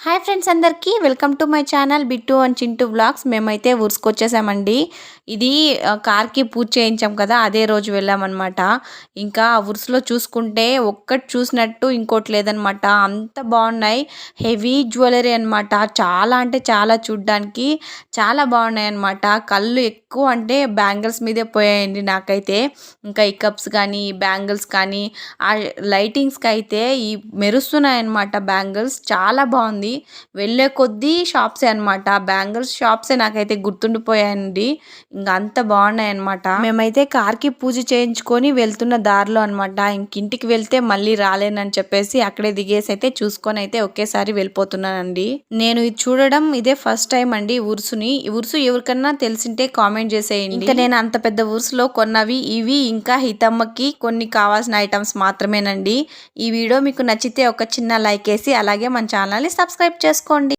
Hi friends అందరికీ welcome to my channel Bittu and Chintu vlogs. మేమైతే ఊరుసుకొచ్చేసామండి. ఇది కార్కి పూజ చేయించాం కదా, అదే రోజు వెళ్ళామన్నమాట. ఇంకా ఆ ఉరుసులో చూసుకుంటే ఒక్కటి చూసినట్టు ఇంకోటి లేదనమాట. అంత బాగున్నాయి. హెవీ జ్యువెలరీ అనమాట. చాలా అంటే చాలా చూడ్డానికి చాలా బాగున్నాయి అనమాట. కళ్ళు ఎక్కువ అంటే బ్యాంగిల్స్ మీదే పోయాయండి నాకైతే. ఇంకా ఈ కప్స్ కానీ బ్యాంగిల్స్ కానీ ఆ లైటింగ్స్కి అయితే ఈ మెరుస్తున్నాయి అనమాట. బ్యాంగిల్స్ చాలా బాగుంది. వెళ్ళే కొద్దీ షాప్సే అనమాట. బ్యాంగిల్స్ షాప్సే నాకైతే గుర్తుండిపోయాయండి. ఇంకా అంత బాగున్నాయి అనమాట. మేమైతే కార్కి పూజ చేయించుకొని వెళ్తున్న దారిలో అనమాట. ఇంటికి వెళ్తే మళ్ళీ రాలేనని చెప్పేసి అక్కడే దిగేసి అయితే చూసుకొని అయితే ఒకేసారి వెళ్ళిపోతున్నానండి. నేను ఇది చూడడం ఇదే ఫస్ట్ టైం అండి. ఉరుసుని ఈ ఉరుసు ఎవరికన్నా తెలిసింటే కామెంట్ చేసేయండి. ఇంకా నేను అంత పెద్ద ఉరుసులో కొన్నవి ఇవి, ఇంకా హితమ్మకి కొన్ని కావాల్సిన ఐటమ్స్ మాత్రమేనండి. ఈ వీడియో మీకు నచ్చితే ఒక చిన్న లైక్ వేసి అలాగే మన ఛానల్ని సబ్స్క్రైబ్ చేసుకోండి.